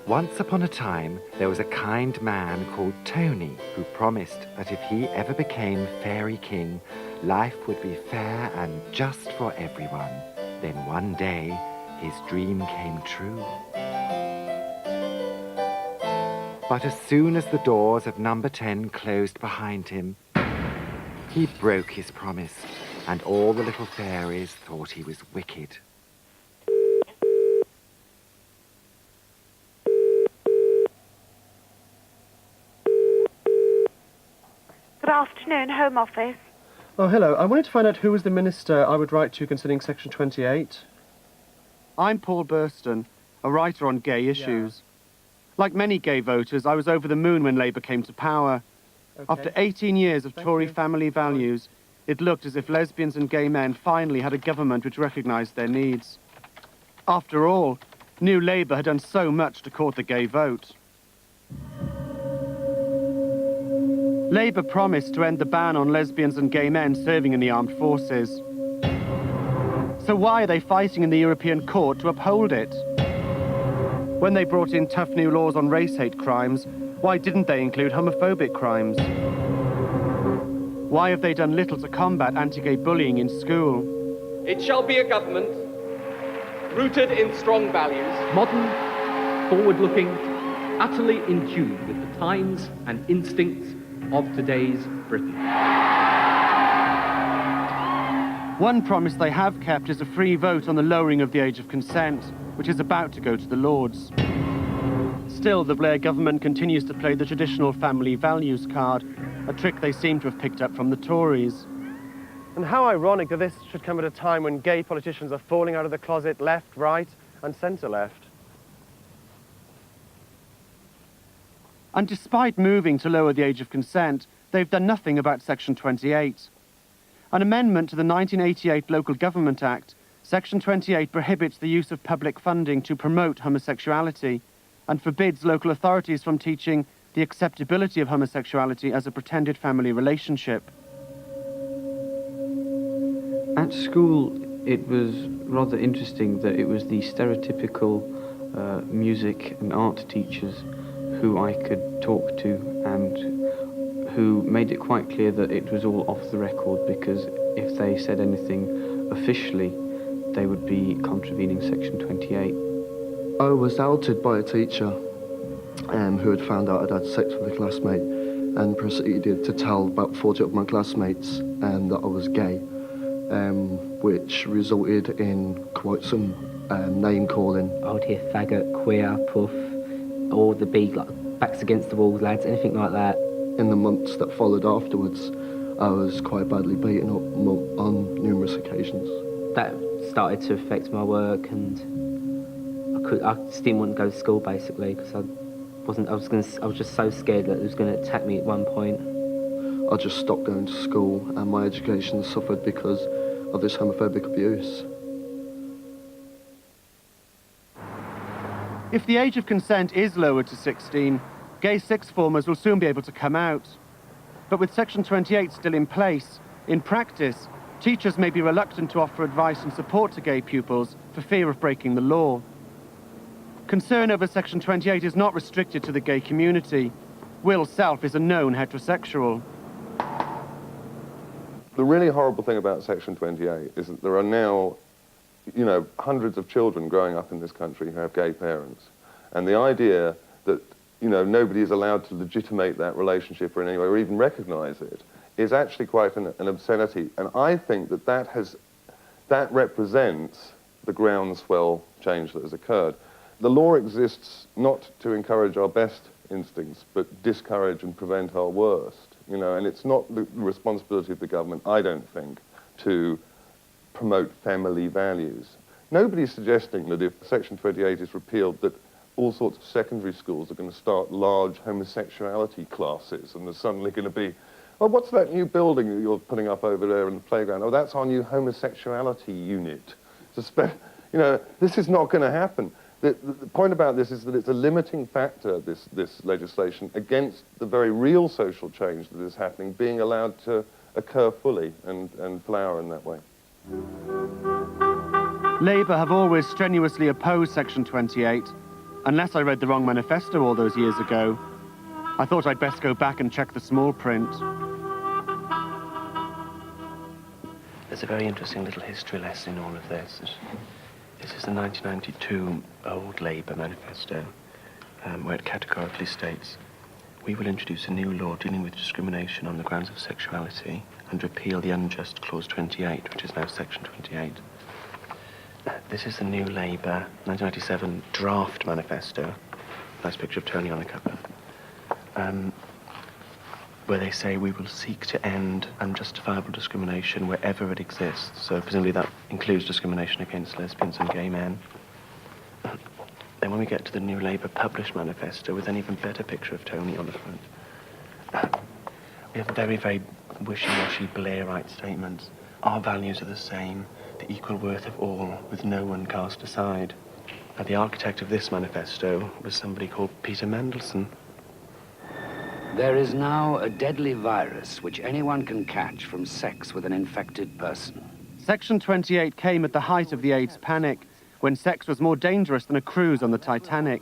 Once upon a time, there was a kind man called Tony who promised that if he ever became Fairy King, life would be fair and just for everyone. Then one day, his dream came true. But as soon as the doors of number 10 closed behind him, he broke his promise, and all the little fairies thought he was wicked. Good afternoon, Home Office. Oh, hello. I wanted to find out who was the minister I would write to concerning Section 28. I'm Paul Burston, a writer on gay issues. Like many gay voters, I was over the moon when Labour came to power. Okay. After 18 years of Tory family values, it looked as if lesbians and gay men finally had a government which recognised their needs. After all, New Labour had done so much to court the gay vote. Labour promised to end the ban on lesbians and gay men serving in the armed forces. So why are they fighting in the European Court to uphold it? When they brought in tough new laws on race-hate crimes, why didn't they include homophobic crimes? Why have they done little to combat anti-gay bullying in school? It shall be a government rooted in strong values. Modern, forward-looking, utterly in tune with the times and instincts of today's Britain. One promise they have kept is a free vote on the lowering of the age of consent, which is about to go to the Lords. Still, the Blair government continues to play the traditional family values card, a trick they seem to have picked up from the Tories. And how ironic that this should come at a time when gay politicians are falling out of the closet left, right, and centre-left. And despite moving to lower the age of consent, they've done nothing about Section 28. An amendment to the 1988 Local Government Act, Section 28 prohibits the use of public funding to promote homosexuality and forbids local authorities from teaching the acceptability of homosexuality as a pretended family relationship. At school, it was rather interesting that it was the stereotypical music and art teachers who I could talk to and who made it quite clear that it was all off the record, because if they said anything officially, they would be contravening Section 28. I was outed by a teacher who had found out I'd had sex with a classmate and proceeded to tell about 40 of my classmates that I was gay, which resulted in quite some name-calling. I would hear faggot, queer, puff, or the big, like, backs against the walls, lads, anything like that. In the months that followed afterwards, I was quite badly beaten up on numerous occasions. That started to affect my work, and I just didn't want to go to school, basically, because I was just so scared that it was going to attack me at one point. I just stopped going to school, and my education suffered because of this homophobic abuse. If the age of consent is lowered to 16, gay sixth formers will soon be able to come out. But with Section 28 still in place, in practice, teachers may be reluctant to offer advice and support to gay pupils for fear of breaking the law. Concern over Section 28 is not restricted to the gay community. Will Self is a known heterosexual. The really horrible thing about Section 28 is that there are now, hundreds of children growing up in this country who have gay parents. And the idea that, nobody is allowed to legitimate that relationship or in any way, or even recognise it, is actually quite an obscenity. And I think that represents the groundswell change that has occurred. The law exists not to encourage our best instincts, but discourage and prevent our worst. And it's not the responsibility of the government, I don't think, to promote family values. Nobody's suggesting that if Section 28 is repealed, that all sorts of secondary schools are going to start large homosexuality classes, and there's suddenly going to be, well, what's that new building that you're putting up over there in the playground? Oh, that's our new homosexuality unit. This is not going to happen. The point about this is that it's a limiting factor, this legislation, against the very real social change that is happening, being allowed to occur fully and flower in that way. Labour have always strenuously opposed Section 28, Unless I read the wrong manifesto all those years ago. I thought I'd best go back and check the small print. There's a very interesting little history lesson in all of this. This is the 1992 Old Labour manifesto, where it categorically states, "We will introduce a new law dealing with discrimination on the grounds of sexuality and repeal the unjust Clause 28, which is now Section 28. This is the New Labour 1997 draft manifesto. Nice picture of Tony on the cover. Where they say we will seek to end unjustifiable discrimination wherever it exists. So presumably that includes discrimination against lesbians and gay men. Then when we get to the New Labour published manifesto with an even better picture of Tony on the front, we have very, very wishy-washy Blairite statements. Our values are the same, the equal worth of all, with no one cast aside. Now, the architect of this manifesto was somebody called Peter Mandelson. There is now a deadly virus which anyone can catch from sex with an infected person. Section 28 came at the height of the AIDS panic, when sex was more dangerous than a cruise on the Titanic.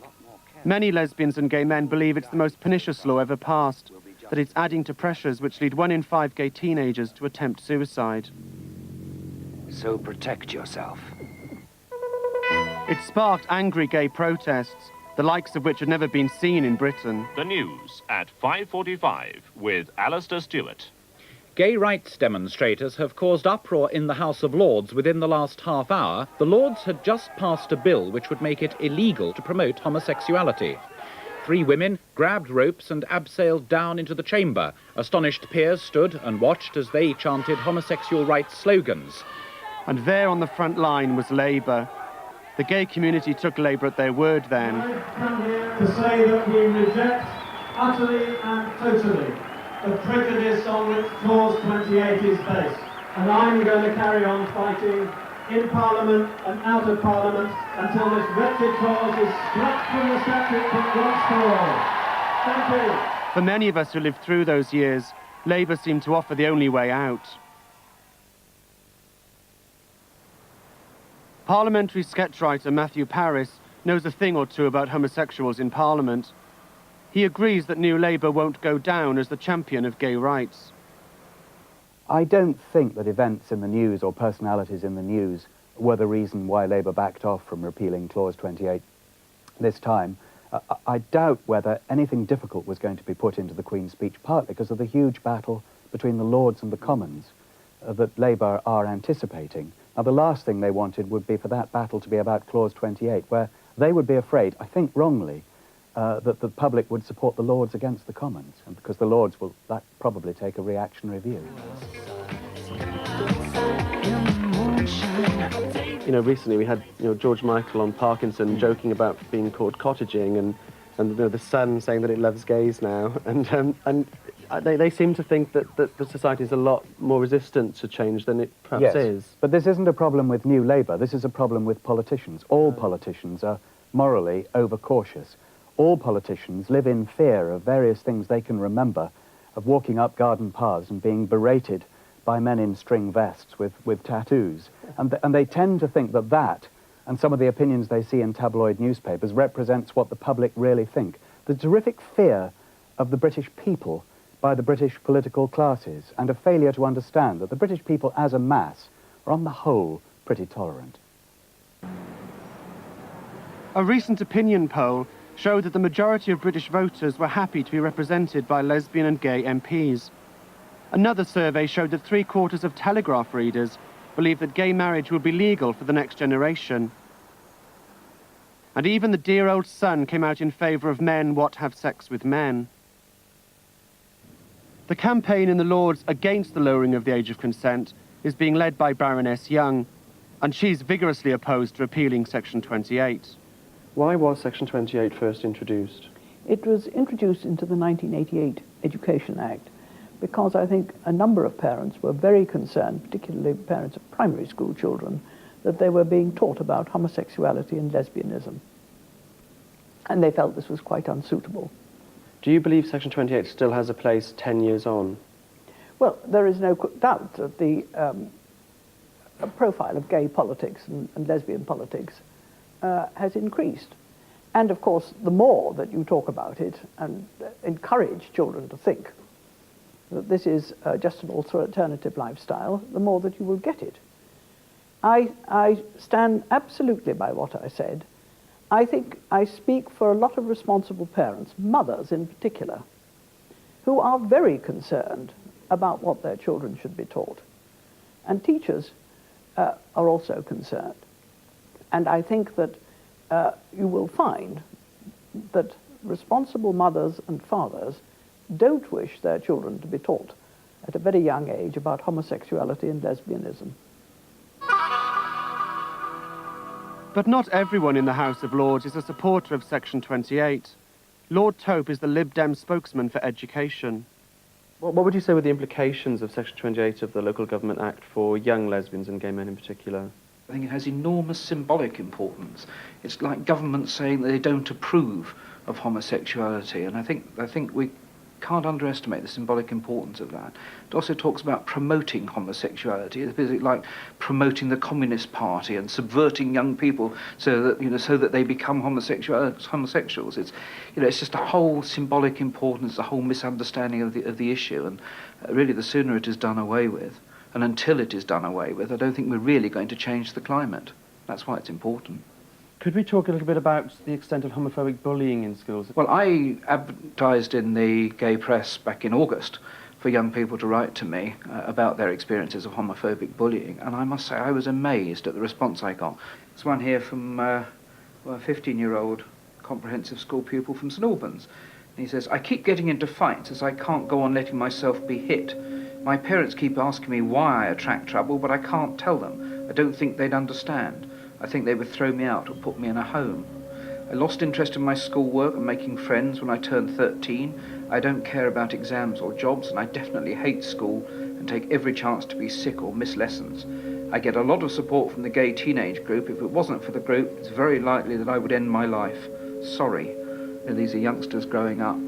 Many lesbians and gay men believe it's the most pernicious law ever passed, that it's adding to pressures which lead 1 in 5 gay teenagers to attempt suicide. So protect yourself. It sparked angry gay protests, the likes of which had never been seen in Britain. The news at 5:45 with Alistair Stewart. Gay rights demonstrators have caused uproar in the House of Lords within the last half hour. The Lords had just passed a bill which would make it illegal to promote homosexuality. 3 women grabbed ropes and abseiled down into the chamber. Astonished peers stood and watched as they chanted homosexual rights slogans. And there on the front line was Labour. The gay community took Labour at their word then. I come here to say that we reject utterly and totally the prejudice on which Clause 28 is based. And I'm going to carry on fighting in Parliament and out of Parliament until this wretched clause is scratched from the statute book once for all. Thank you. For many of us who lived through those years, Labour seemed to offer the only way out. Parliamentary sketch writer Matthew Parris knows a thing or two about homosexuals in Parliament. He agrees that New Labour won't go down as the champion of gay rights. I don't think that events in the news or personalities in the news were the reason why Labour backed off from repealing Clause 28 this time. I doubt whether anything difficult was going to be put into the Queen's speech, partly because of the huge battle between the Lords and the Commons that Labour are anticipating. Now, the last thing they wanted would be for that battle to be about Clause 28, where they would be afraid, I think wrongly, that the public would support the Lords against the Commons, and because the Lords will probably take a reactionary view. You know, recently we had George Michael on Parkinson joking about being called cottaging, and the Sun saying that it loves gays now, and they seem to think that the society is a lot more resistant to change than it perhaps is. But this isn't a problem with New Labour, this is a problem with politicians. All politicians are morally overcautious. All politicians live in fear of various things they can remember, of walking up garden paths and being berated by men in string vests with tattoos. And they tend to think that and some of the opinions they see in tabloid newspapers represents what the public really think. The terrific fear of the British people by the British political classes, and a failure to understand that the British people as a mass are on the whole pretty tolerant. A recent opinion poll showed that the majority of British voters were happy to be represented by lesbian and gay MPs. Another survey showed that 3/4 of Telegraph readers believe that gay marriage will be legal for the next generation. And even the dear old Sun came out in favour of men what have sex with men. The campaign in the Lords against the lowering of the age of consent is being led by Baroness Young, and she's vigorously opposed to repealing Section 28. Why was Section 28 first introduced? It was introduced into the 1988 Education Act because I think a number of parents were very concerned, particularly parents of primary school children, that they were being taught about homosexuality and lesbianism. And they felt this was quite unsuitable. Do you believe Section 28 still has a place 10 years on? Well, there is no doubt that the profile of gay politics and lesbian politics has increased. And of course, the more that you talk about it and encourage children to think that this is just an alternative lifestyle, the more that you will get it. I stand absolutely by what I said. I think I speak for a lot of responsible parents, mothers in particular, who are very concerned about what their children should be taught. And teachers are also concerned. And I think that you will find that responsible mothers and fathers don't wish their children to be taught at a very young age about homosexuality and lesbianism. But not everyone in the House of Lords is a supporter of Section 28. Lord Tope is the Lib Dem spokesman for education. What would you say were the implications of Section 28 of the Local Government Act for young lesbians and gay men in particular? I think it has enormous symbolic importance. It's like government saying that they don't approve of homosexuality, and I think we can't underestimate the symbolic importance of that. It also talks about promoting homosexuality. It's basically like promoting the Communist Party and subverting young people so that they become homosexuals. It's just a whole symbolic importance, a whole misunderstanding of the issue, and really the sooner it is done away with, and until it is done away with, I don't think we're really going to change the climate. That's why it's important. Could we talk a little bit about the extent of homophobic bullying in schools? Well, I advertised in the gay press back in August for young people to write to me about their experiences of homophobic bullying, and I must say I was amazed at the response I got. There's one here from a 15-year-old comprehensive school pupil from St Albans. And he says, "I keep getting into fights as I can't go on letting myself be hit. My parents keep asking me why I attract trouble, but I can't tell them. I don't think they'd understand. I think they would throw me out or put me in a home. I lost interest in my schoolwork and making friends when I turned 13. I don't care about exams or jobs, and I definitely hate school and take every chance to be sick or miss lessons. I get a lot of support from the gay teenage group. If it wasn't for the group, it's very likely that I would end my life. Sorry." And these are youngsters growing up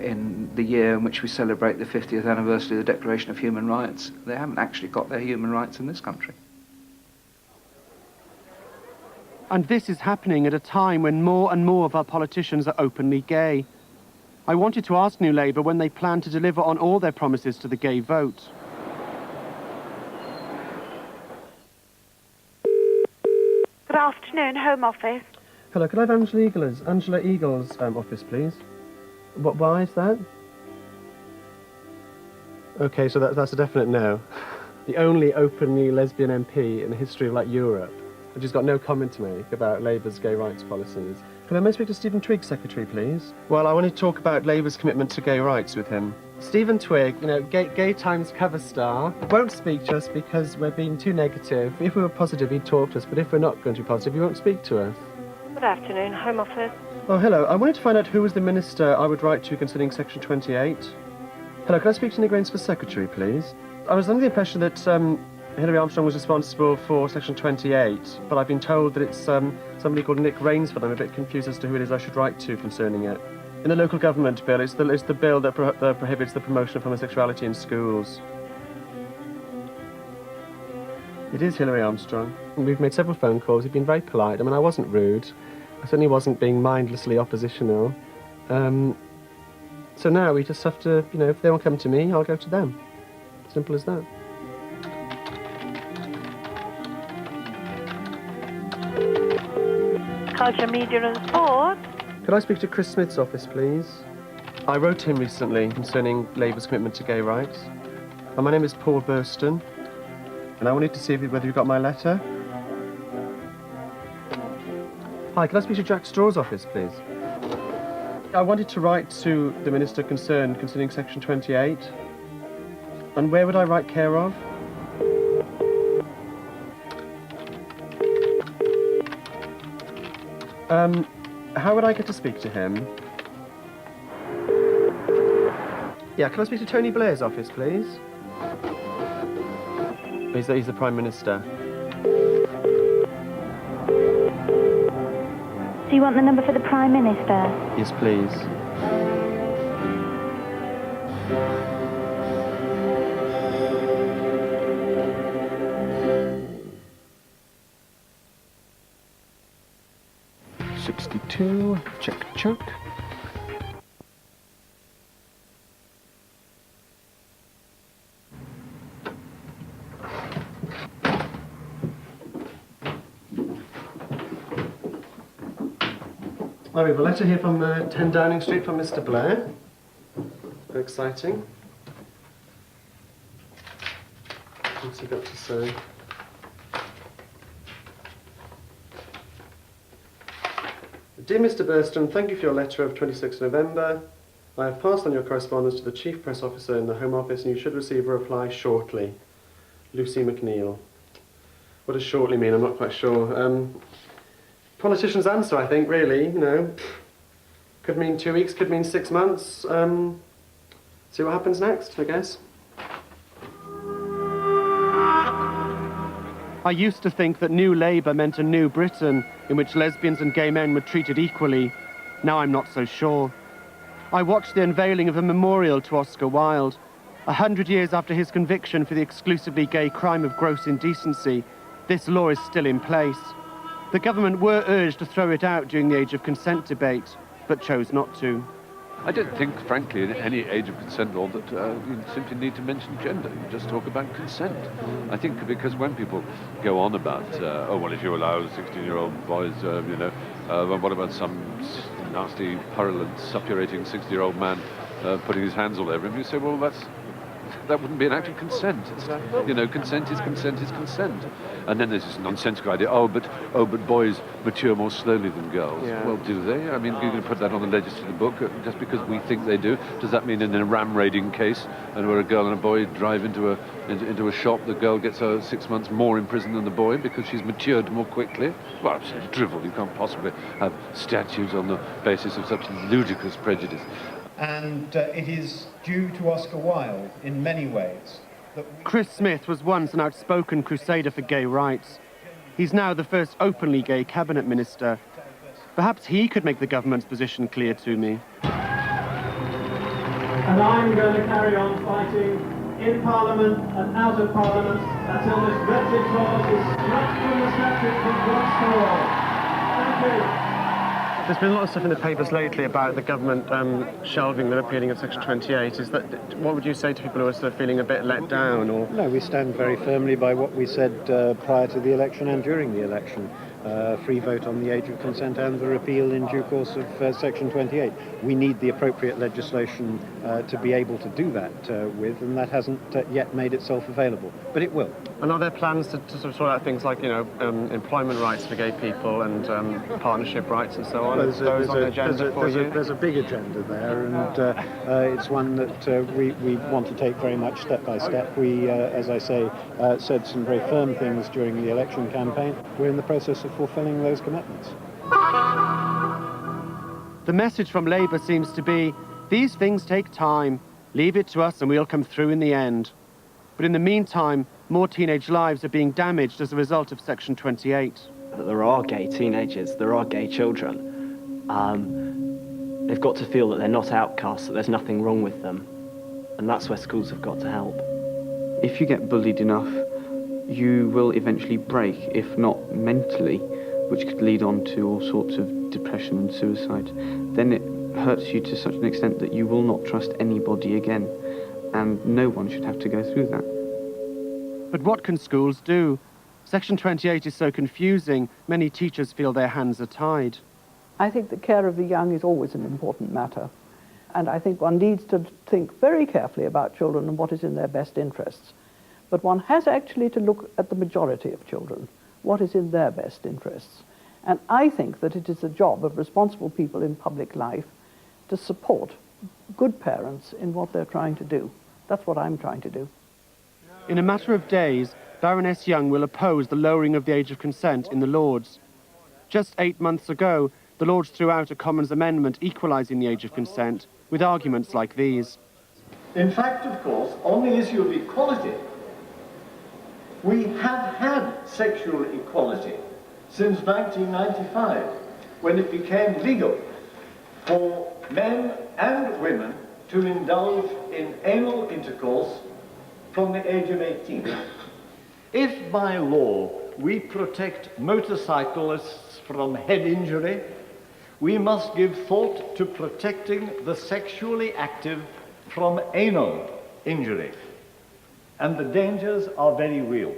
in the year in which we celebrate the 50th anniversary of the Declaration of Human Rights. They haven't actually got their human rights in this country. And this is happening at a time when more and more of our politicians are openly gay. I wanted to ask New Labour when they plan to deliver on all their promises to the gay vote. Good afternoon, Home Office. Hello, could I have Angela Eagle's office, please? Why is that? Okay, so that's a definite no. The only openly lesbian MP in the history of, Europe. And she's got no comment to make about Labour's gay rights policies. Can I speak to Stephen Twigg, Secretary, please? Well, I want to talk about Labour's commitment to gay rights with him. Stephen Twigg, Gay Times cover star, won't speak to us because we're being too negative. If we were positive, he'd talk to us, but if we're not going to be positive, he won't speak to us. Good afternoon, Home Office. Oh, hello. I wanted to find out who was the minister I would write to concerning Section 28. Hello, can I speak to Nick Rainsford's secretary, please? I was under the impression that Hilary Armstrong was responsible for Section 28, but I've been told that it's somebody called Nick Rainsford. I'm a bit confused as to who it is I should write to concerning it. In the local government bill, it's the bill that prohibits the promotion of homosexuality in schools. It is Hilary Armstrong. We've made several phone calls. We've been very polite. I mean, I wasn't rude. I certainly wasn't being mindlessly oppositional. So now we just have to, if they won't come to me, I'll go to them. Simple as that. Culture, Media and Sport. Could I speak to Chris Smith's office, please? I wrote to him recently concerning Labour's commitment to gay rights. And my name is Paul Burston. And I wanted to see whether you got my letter. Hi, can I speak to Jack Straw's office, please? I wanted to write to the minister concerned concerning Section 28. And where would I write care of? How would I get to speak to him? Yeah, can I speak to Tony Blair's office, please? He's the Prime Minister. Do you want the number for the Prime Minister? Yes, please. 62, check, choke. Oh, we have a letter here from 10 Downing Street from Mr. Blair. Very exciting. What's he got to say? Dear Mr. Burston, thank you for your letter of 26 November. I have passed on your correspondence to the Chief Press Officer in the Home Office and you should receive a reply shortly. Lucy McNeil. What does shortly mean? I'm not quite sure. Politician's answer, I think, really, you know. Could mean 2 weeks, could mean 6 months. See what happens next, I guess. I used to think that New Labour meant a new Britain in which lesbians and gay men were treated equally. Now I'm not so sure. I watched the unveiling of a memorial to Oscar Wilde. 100 years after his conviction for the exclusively gay crime of gross indecency, this law is still in place. The government were urged to throw it out during the age of consent debate, but chose not to. I don't think, frankly, in any age of consent law that you simply need to mention gender. You just talk about consent. I think because when people go on about, oh, well, if you allow 16-year-old boys, you know, what about some nasty, purulent, suppurating 60-year-old man putting his hands all over him? You say, well, that wouldn't be an act of consent. It's, you know, consent is consent is consent. And then there's this nonsensical idea, oh, but boys mature more slowly than girls. Yeah. Well, do they? I mean, you're going to put that on the legislative book just because we think they do. Does that mean in a ram raiding case, and where a girl and a boy drive into a shop, the girl gets 6 months more in prison than the boy because she's matured more quickly? Well, it's drivel. You can't possibly have statutes on the basis of such ludicrous prejudice. And it is due to Oscar Wilde in many ways. Chris Smith was once an outspoken crusader for gay rights. He's now the first openly gay cabinet minister. Perhaps he could make the government's position clear to me. And I'm going to carry on fighting in Parliament and out of Parliament until this wretched clause is struck from the statute once for all. Thank you. There's been a lot of stuff in the papers lately about the government shelving the repealing of Section 28. What would you say to people who are sort of feeling a bit let down? Or? No, we stand very firmly by what we said prior to the election and during the election. Free vote on the age of consent and the repeal in due course of Section 28. We need the appropriate legislation to be able to do that with, and that hasn't yet made itself available, but it will. And are there plans to sort of sort out things like, you know, employment rights for gay people and partnership rights and so on? There's a big agenda there, and it's one that we want to take very much step by step. We, as I say, said some very firm things during the election campaign. We're in the process of fulfilling those commitments. The message from Labour seems to be, these things take time. Leave it to us and we'll come through in the end. But in the meantime, more teenage lives are being damaged as a result of Section 28. There are gay teenagers, there are gay children. They've got to feel that they're not outcasts, that there's nothing wrong with them. And that's where schools have got to help. If you get bullied enough, you will eventually break, if not mentally, which could lead on to all sorts of depression and suicide. Then it hurts you to such an extent that you will not trust anybody again, and no one should have to go through that. But what can schools do? Section 28 is so confusing, many teachers feel their hands are tied. I think the care of the young is always an important matter, and I think one needs to think very carefully about children and what is in their best interests. But one has actually to look at the majority of children, what is in their best interests. And I think that it is the job of responsible people in public life to support good parents in what they're trying to do. That's what I'm trying to do. In a matter of days, Baroness Young will oppose the lowering of the age of consent in the Lords. Just 8 months ago, the Lords threw out a Commons amendment equalising the age of consent with arguments like these. In fact, of course, on the issue of equality, we have had sexual equality since 1995, when it became legal for men and women to indulge in anal intercourse from the age of 18. If by law we protect motorcyclists from head injury, we must give thought to protecting the sexually active from anal injury. And the dangers are very real.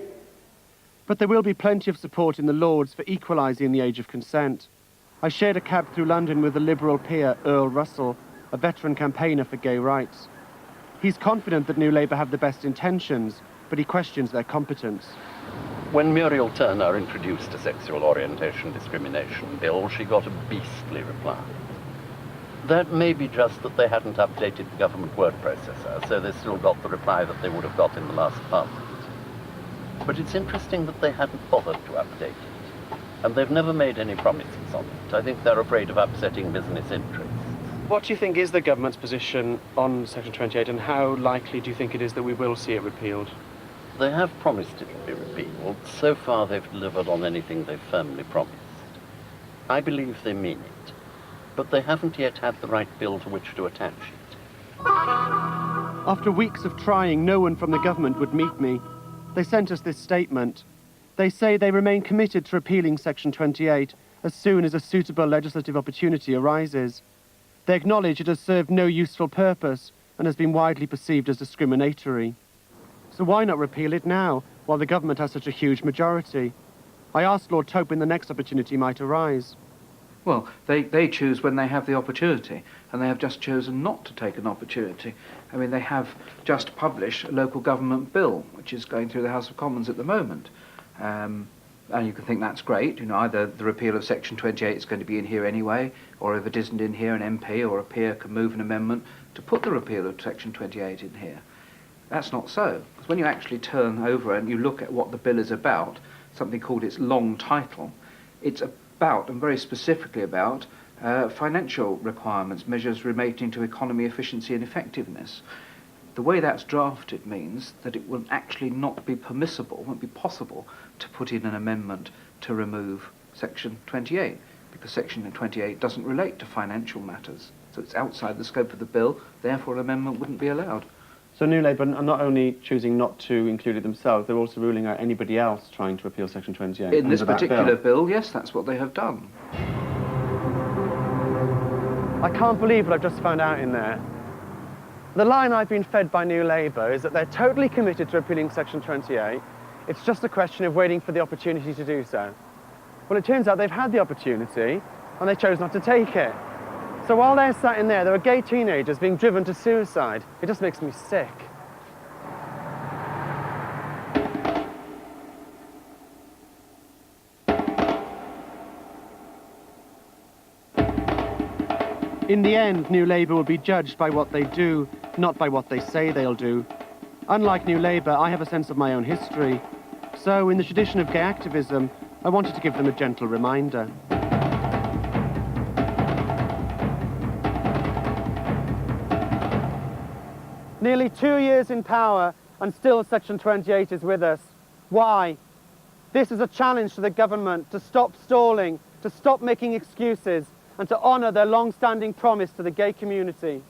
But there will be plenty of support in the Lords for equalising the age of consent. I shared a cab through London with a Liberal peer, Earl Russell, a veteran campaigner for gay rights. He's confident that New Labour have the best intentions, but he questions their competence. When Muriel Turner introduced a sexual orientation discrimination bill, she got a beastly reply. That may be just that they hadn't updated the government word processor, so they still got the reply that they would have got in the last Parliament. But it's interesting that they hadn't bothered to update it, and they've never made any promises on it. I think they're afraid of upsetting business interests. What do you think is the government's position on Section 28, and how likely do you think it is that we will see it repealed? They have promised it will be repealed. So far, they've delivered on anything they've firmly promised. I believe they mean it, but they haven't yet had the right bill to which to attach it. After weeks of trying, no one from the government would meet me. They sent us this statement. They say they remain committed to repealing Section 28 as soon as a suitable legislative opportunity arises. They acknowledge it has served no useful purpose and has been widely perceived as discriminatory. So why not repeal it now, while the government has such a huge majority? I asked Lord Tope when the next opportunity might arise. Well, they choose when they have the opportunity, and they have just chosen not to take an opportunity. I mean, they have just published a local government bill, which is going through the House of Commons at the moment. And you can think that's great, you know, either the repeal of Section 28 is going to be in here anyway, or if it isn't in here, an MP or a peer can move an amendment to put the repeal of Section 28 in here. That's not so, because when you actually turn over and you look at what the bill is about, something called its long title, it's about, and very specifically about, financial requirements, measures relating to economy, efficiency and effectiveness. The way that's drafted means that it will actually not be permissible, won't be possible to put in an amendment to remove Section 28, because Section 28 doesn't relate to financial matters. So it's outside the scope of the bill, therefore an amendment wouldn't be allowed. So New Labour are not only choosing not to include it themselves, they're also ruling out anybody else trying to repeal Section 28. In this particular bill, yes, that's what they have done. I can't believe what I've just found out in there. The line I've been fed by New Labour is that they're totally committed to repealing Section 28. It's just a question of waiting for the opportunity to do so. Well, it turns out they've had the opportunity, and they chose not to take it. So while they're sat in there are gay teenagers being driven to suicide. It just makes me sick. In the end, New Labour will be judged by what they do, not by what they say they'll do. Unlike New Labour, I have a sense of my own history. So, in the tradition of gay activism, I wanted to give them a gentle reminder. Nearly 2 years in power, and still Section 28 is with us. Why? This is a challenge to the government to stop stalling, to stop making excuses, and to honour their long-standing promise to the gay community.